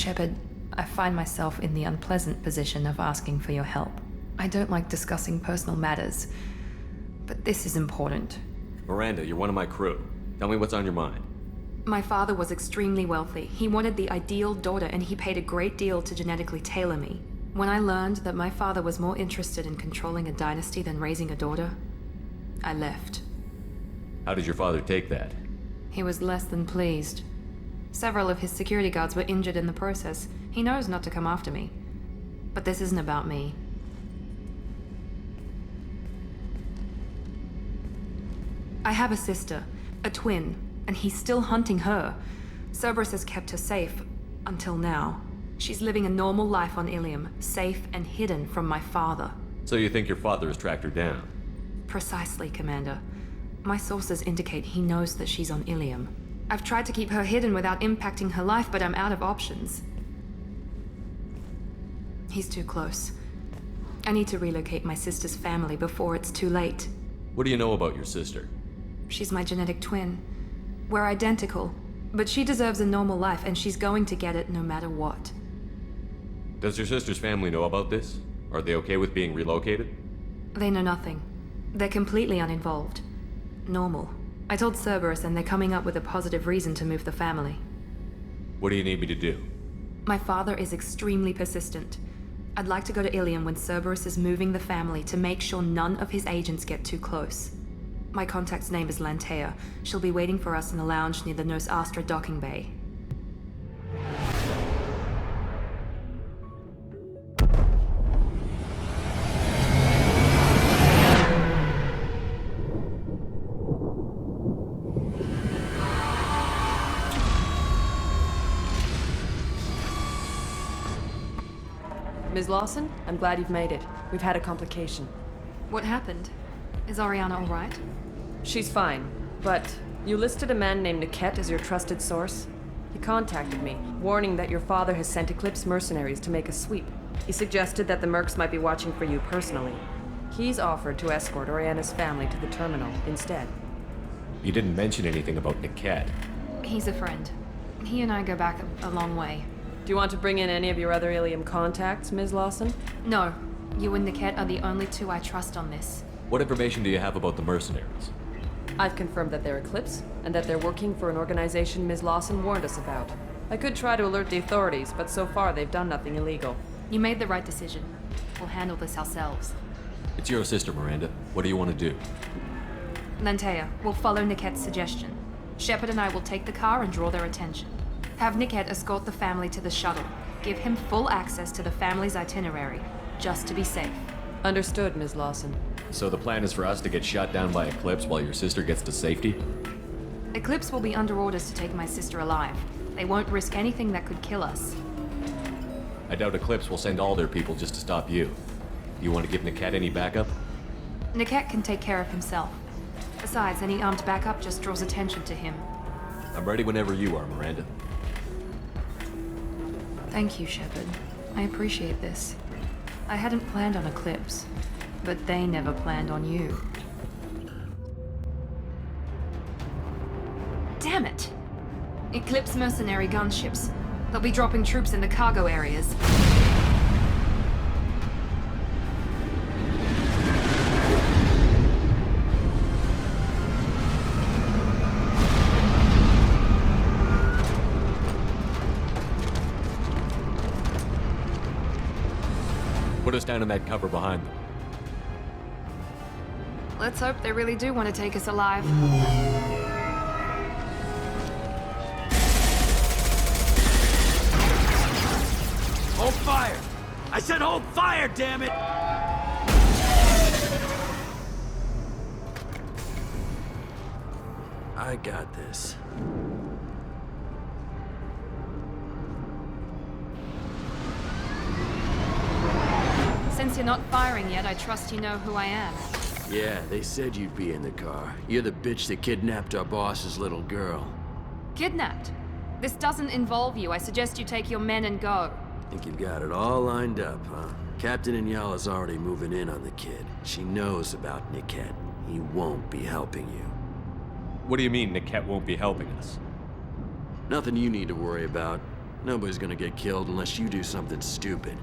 Shepard, I find myself in the unpleasant position of asking for your help. I don't like discussing personal matters, but this is important. Miranda, you're one of my crew. Tell me what's on your mind. My father was extremely wealthy. He wanted the ideal daughter, and he paid a great deal to genetically tailor me. When I learned that my father was more interested in controlling a dynasty than raising a daughter, I left. How did your father take that? He was less than pleased. Several of his security guards were injured in the process. He knows not to come after me. But this isn't about me. I have a sister, a twin, and he's still hunting her. Cerberus has kept her safe, until now. She's living a normal life on Ilium, safe and hidden from my father. So you think your father has tracked her down? Precisely, Commander. My sources indicate he knows that she's on Ilium. I've tried to keep her hidden without impacting her life, but I'm out of options. He's too close. I need to relocate my sister's family before it's too late. What do you know about your sister? She's my genetic twin. We're identical, but she deserves a normal life, and she's going to get it no matter what. Does your sister's family know about this? Are they okay with being relocated? They know nothing. They're completely uninvolved. Normal. I told Cerberus, and they're coming up with a positive reason to move the family. What do you need me to do? My father is extremely persistent. I'd like to go to Ilium when Cerberus is moving the family to make sure none of his agents get too close. My contact's name is Lantea. She'll be waiting for us in the lounge near the Nos Astra docking bay. Ms. Lawson, I'm glad you've made it. We've had a complication. What happened? Is Ariana all right? She's fine, but you listed a man named Niket as your trusted source. He contacted me, warning that your father has sent Eclipse mercenaries to make a sweep. He suggested that the Mercs might be watching for you personally. He's offered to escort Oriana's family to the terminal instead. You didn't mention anything about Niket. He's a friend. He and I go back a long way. Do you want to bring in any of your other Ilium contacts, Ms. Lawson? No. You and Niket are the only two I trust on this. What information do you have about the mercenaries? I've confirmed that they're Eclipse, and that they're working for an organization Ms. Lawson warned us about. I could try to alert the authorities, but so far they've done nothing illegal. You made the right decision. We'll handle this ourselves. It's your sister, Miranda. What do you want to do? Lantea, we'll follow Niket's suggestion. Shepard and I will take the car and draw their attention. Have Niket escort the family to the shuttle. Give him full access to the family's itinerary, just to be safe. Understood, Ms. Lawson. So the plan is for us to get shot down by Eclipse while your sister gets to safety? Eclipse will be under orders to take my sister alive. They won't risk anything that could kill us. I doubt Eclipse will send all their people just to stop you. You want to give Niket any backup? Niket can take care of himself. Besides, any armed backup just draws attention to him. I'm ready whenever you are, Miranda. Thank you, Shepard. I appreciate this. I hadn't planned on Eclipse, but they never planned on you. Damn it! Eclipse mercenary gunships. They'll be dropping troops in the cargo areas. Put us down in that cover behind them. Let's hope they really do want to take us alive. Hold fire! I said hold fire, damn it! I got this. Since you're not firing yet, I trust you know who I am. Yeah, they said you'd be in the car. You're the bitch that kidnapped our boss's little girl. Kidnapped? This doesn't involve you. I suggest you take your men and go. Think you've got it all lined up, huh? Captain Inyala's already moving in on the kid. She knows about Niket. He won't be helping you. What do you mean Niket won't be helping us? Nothing you need to worry about. Nobody's gonna get killed unless you do something stupid.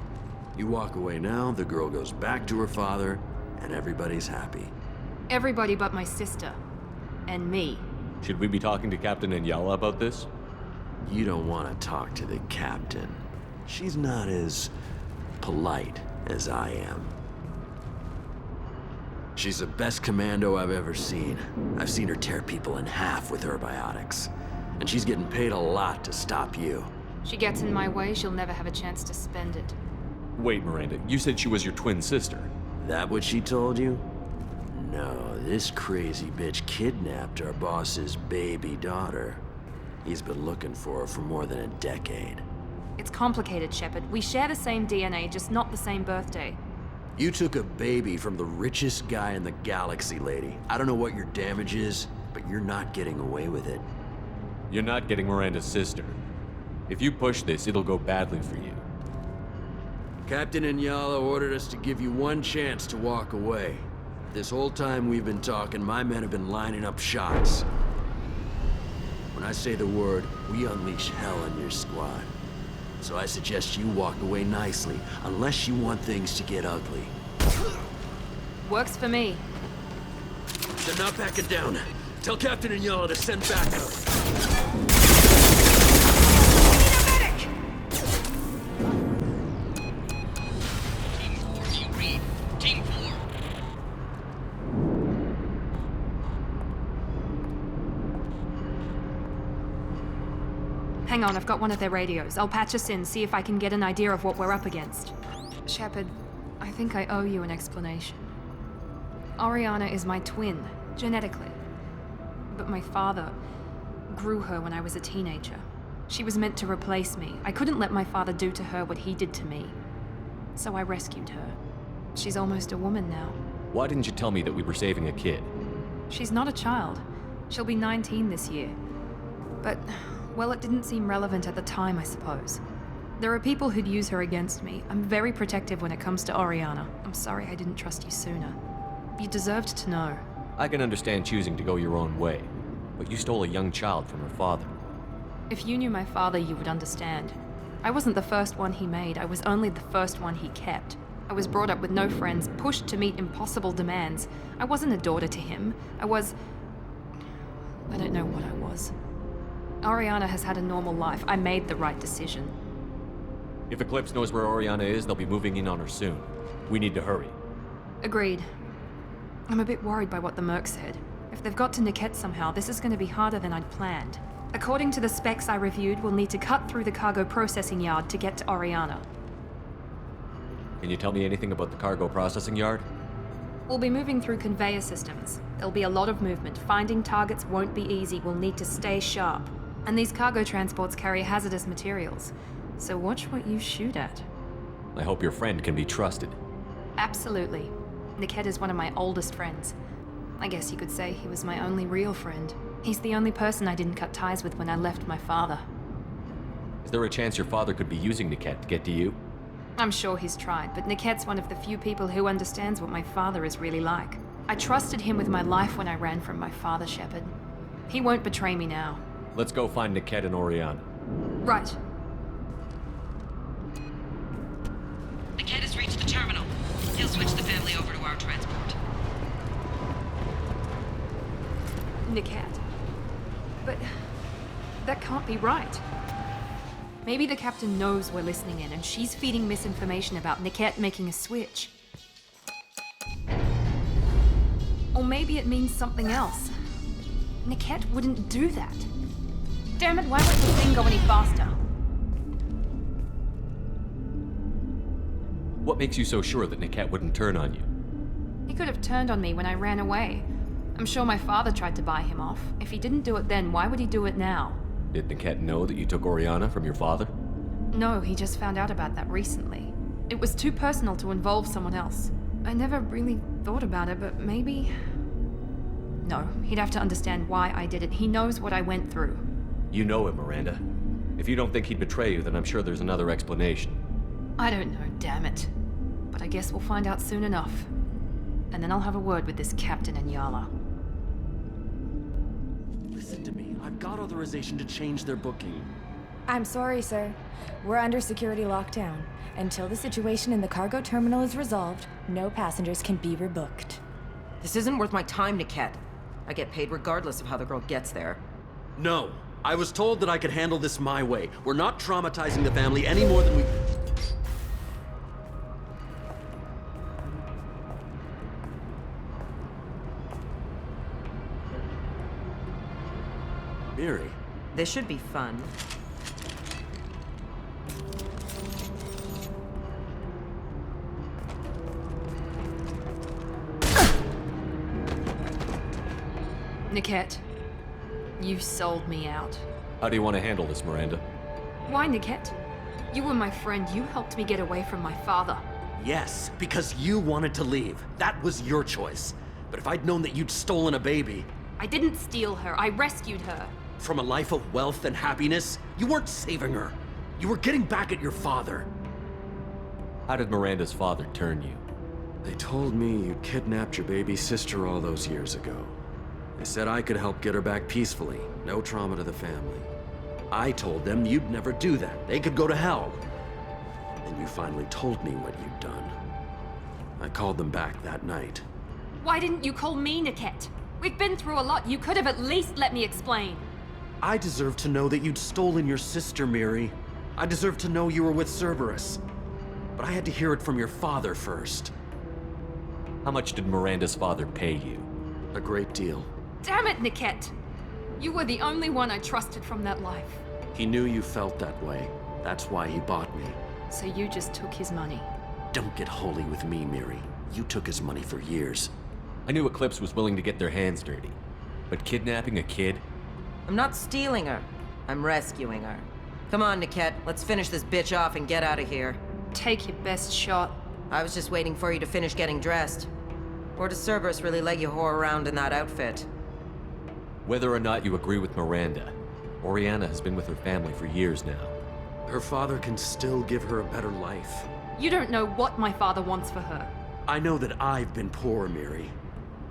You walk away now, the girl goes back to her father, and everybody's happy. Everybody but my sister. And me. Should we be talking to Captain Inyala about this? You don't want to talk to the captain. She's not as polite as I am. She's the best commando I've ever seen. I've seen her tear people in half with her biotics. And she's getting paid a lot to stop you. She gets in my way, she'll never have a chance to spend it. Wait, Miranda, you said she was your twin sister. That what she told you? No, this crazy bitch kidnapped our boss's baby daughter. He's been looking for her for more than a decade. It's complicated, Shepard. We share the same DNA, just not the same birthday. You took a baby from the richest guy in the galaxy, lady. I don't know what your damage is, but you're not getting away with it. You're not getting Miranda's sister. If you push this, it'll go badly for you. Captain Inyala ordered us to give you one chance to walk away. This whole time we've been talking, my men have been lining up shots. When I say the word, we unleash hell on your squad. So I suggest you walk away nicely, unless you want things to get ugly. Works for me. They're not backing down. Tell Captain Inyala to send backup. Team 4, you read. Team 4. Hang on, I've got one of their radios. I'll patch us in, see if I can get an idea of what we're up against. Shepard, I think I owe you an explanation. Oriana is my twin, genetically. But my father grew her when I was a teenager. She was meant to replace me. I couldn't let my father do to her what he did to me. So I rescued her. She's almost a woman now. Why didn't you tell me that we were saving a kid? She's not a child. She'll be 19 this year. But, well, it didn't seem relevant at the time, I suppose. There are people who'd use her against me. I'm very protective when it comes to Oriana. I'm sorry I didn't trust you sooner. You deserved to know. I can understand choosing to go your own way, but you stole a young child from her father. If you knew my father, you would understand. I wasn't the first one he made, I was only the first one he kept. I was brought up with no friends, pushed to meet impossible demands. I wasn't a daughter to him. I don't know what I was. Oriana has had a normal life. I made the right decision. If Eclipse knows where Oriana is, they'll be moving in on her soon. We need to hurry. Agreed. I'm a bit worried by what the Merc said. If they've got to Niket somehow, this is going to be harder than I'd planned. According to the specs I reviewed, we'll need to cut through the cargo processing yard to get to Oriana. Can you tell me anything about the cargo processing yard? We'll be moving through conveyor systems. There'll be a lot of movement. Finding targets won't be easy. We'll need to stay sharp. And these cargo transports carry hazardous materials. So watch what you shoot at. I hope your friend can be trusted. Absolutely. Niket is one of my oldest friends. I guess you could say he was my only real friend. He's the only person I didn't cut ties with when I left my father. Is there a chance your father could be using Niket to get to you? I'm sure he's tried, but Niket's one of the few people who understands what my father is really like. I trusted him with my life when I ran from my father, Shepard. He won't betray me now. Let's go find Niket and Oriana. Right. Niket has reached the terminal. He'll switch the family over to our transport. Niket. But that can't be right. Maybe the captain knows we're listening in and she's feeding misinformation about Niket making a switch. Or maybe it means something else. Niket wouldn't do that. Damn it, why won't the thing go any faster? What makes you so sure that Niket wouldn't turn on you? He could have turned on me when I ran away. I'm sure my father tried to buy him off. If he didn't do it then, why would he do it now? Did Niket know that you took Oriana from your father? No, he just found out about that recently. It was too personal to involve someone else. I never really thought about it, but maybe... No, he'd have to understand why I did it. He knows what I went through. You know him, Miranda. If you don't think he'd betray you, then I'm sure there's another explanation. I don't know, damn it. But I guess we'll find out soon enough. And then I'll have a word with this Captain Inyala. Listen to me. I've got authorization to change their booking. I'm sorry, sir. We're under security lockdown. Until the situation in the cargo terminal is resolved, no passengers can be rebooked. This isn't worth my time, Niket. I get paid regardless of how the girl gets there. No. I was told that I could handle this my way. We're not traumatizing the family any more than we... Miri. This should be fun. Niket, you sold me out. How do you want to handle this, Miranda? Why, Niket? You were my friend. You helped me get away from my father. Yes, because you wanted to leave. That was your choice. But if I'd known that you'd stolen a baby... I didn't steal her. I rescued her. From a life of wealth and happiness, you weren't saving her. You were getting back at your father. How did Miranda's father turn you? They told me you kidnapped your baby sister all those years ago. They said I could help get her back peacefully. No trauma to the family. I told them you'd never do that. They could go to hell. And you finally told me what you'd done. I called them back that night. Why didn't you call me, Niket? We've been through a lot. You could have at least let me explain. I deserve to know that you'd stolen your sister, Miri. I deserve to know you were with Cerberus. But I had to hear it from your father first. How much did Miranda's father pay you? A great deal. Damn it, Niket! You were the only one I trusted from that life. He knew you felt that way. That's why he bought me. So you just took his money. Don't get holy with me, Miri. You took his money for years. I knew Eclipse was willing to get their hands dirty. But kidnapping a kid? I'm not stealing her. I'm rescuing her. Come on, Niket. Let's finish this bitch off and get out of here. Take your best shot. I was just waiting for you to finish getting dressed. Or does Cerberus really let you whore around in that outfit? Whether or not you agree with Miranda, Oriana has been with her family for years now. Her father can still give her a better life. You don't know what my father wants for her. I know that I've been poor, Miri.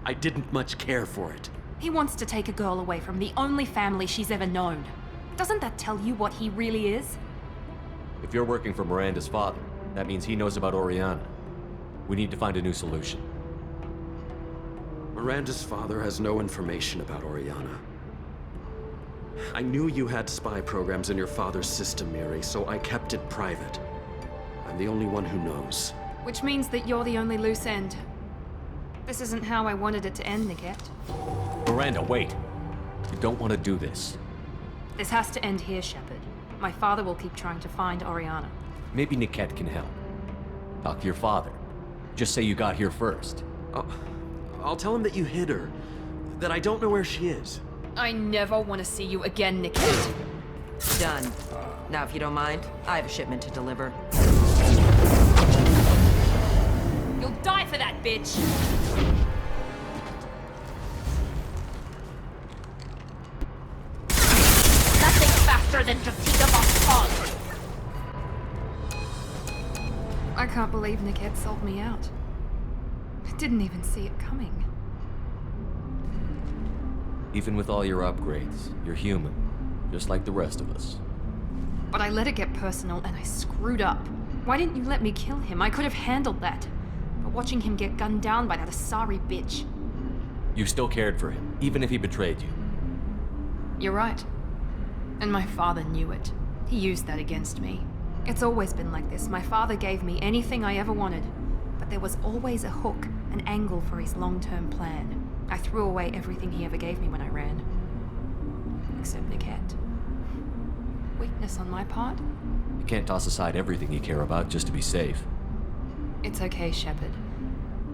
I didn't much care for it. He wants to take a girl away from the only family she's ever known. Doesn't that tell you what he really is? If you're working for Miranda's father, that means he knows about Oriana. We need to find a new solution. Miranda's father has no information about Oriana. I knew you had spy programs in your father's system, Miri, so I kept it private. I'm the only one who knows. Which means that you're the only loose end. This isn't how I wanted it to end, Niket. Miranda, wait! You don't want to do this. This has to end here, Shepard. My father will keep trying to find Oriana. Maybe Niket can help. Talk to your father. Just say you got here first. I'll tell him that you hid her. That I don't know where she is. I never want to see you again, Niket. Done. Now, if you don't mind, I have a shipment to deliver. You'll die for that, bitch! Nothing faster than to feed up on fog! I can't believe Niket sold me out. I didn't even see it coming. Even with all your upgrades, you're human, just like the rest of us. But I let it get personal and I screwed up. Why didn't you let me kill him? I could have handled that. But watching him get gunned down by that Asari bitch. You still cared for him, even if he betrayed you. You're right. And my father knew it. He used that against me. It's always been like this. My father gave me anything I ever wanted. But there was always a hook, an angle for his long-term plan. I threw away everything he ever gave me when I ran. Except Niket. Weakness on my part? You can't toss aside everything you care about just to be safe. It's okay, Shepard.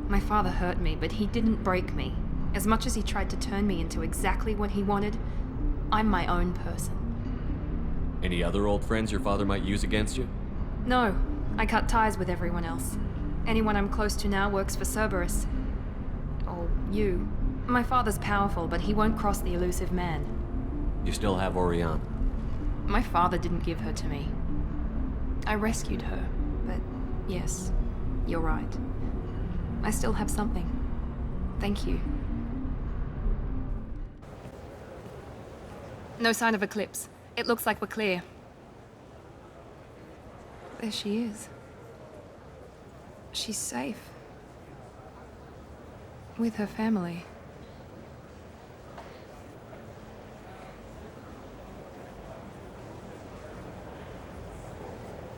My father hurt me, but he didn't break me. As much as he tried to turn me into exactly what he wanted, I'm my own person. Any other old friends your father might use against you? No, I cut ties with everyone else. Anyone I'm close to now works for Cerberus. Or you. My father's powerful, but he won't cross the elusive man. You still have Oriana. My father didn't give her to me. I rescued her, but yes, you're right. I still have something. Thank you. No sign of Eclipse. It looks like we're clear. There she is. She's safe. With her family.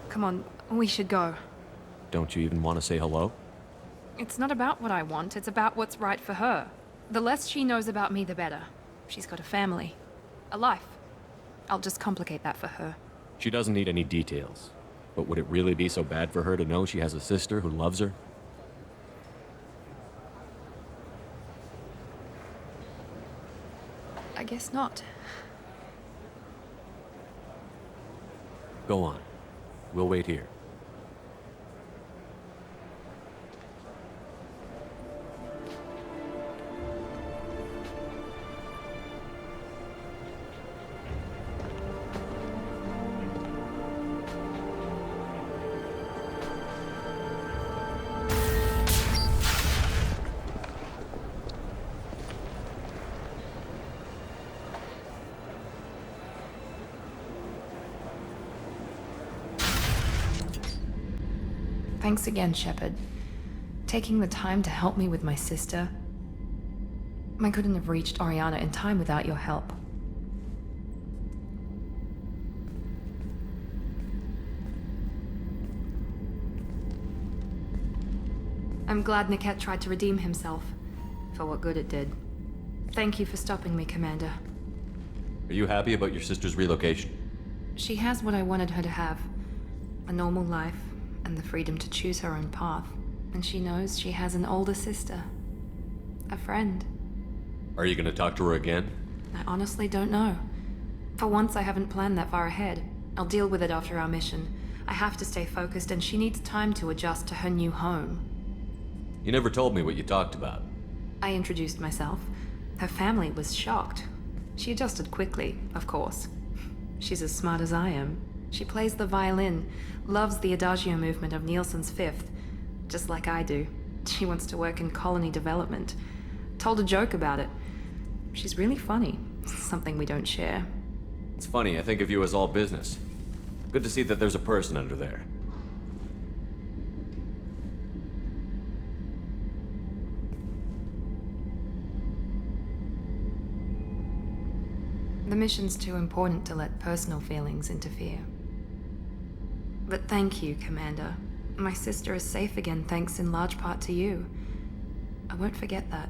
Come on, we should go. Don't you even want to say hello? It's not about what I want, it's about what's right for her. The less she knows about me, the better. She's got a family. A life. I'll just complicate that for her. She doesn't need any details. But would it really be so bad for her to know she has a sister who loves her? I guess not. Go on. We'll wait here. Thanks again, Shepard. Taking the time to help me with my sister. I couldn't have reached Oriana in time without your help. I'm glad Niket tried to redeem himself, for what good it did. Thank you for stopping me, Commander. Are you happy about your sister's relocation? She has what I wanted her to have. A normal life, and the freedom to choose her own path. And she knows she has an older sister. A friend. Are you gonna talk to her again? I honestly don't know. For once, I haven't planned that far ahead. I'll deal with it after our mission. I have to stay focused, and she needs time to adjust to her new home. You never told me what you talked about. I introduced myself. Her family was shocked. She adjusted quickly, of course. She's as smart as I am. She plays the violin, loves the adagio movement of Nielsen's Fifth, just like I do. She wants to work in colony development. Told a joke about it. She's really funny, something we don't share. It's funny, I think of you as all business. Good to see that there's a person under there. The mission's too important to let personal feelings interfere. But thank you, Commander. My sister is safe again thanks in large part to you. I won't forget that.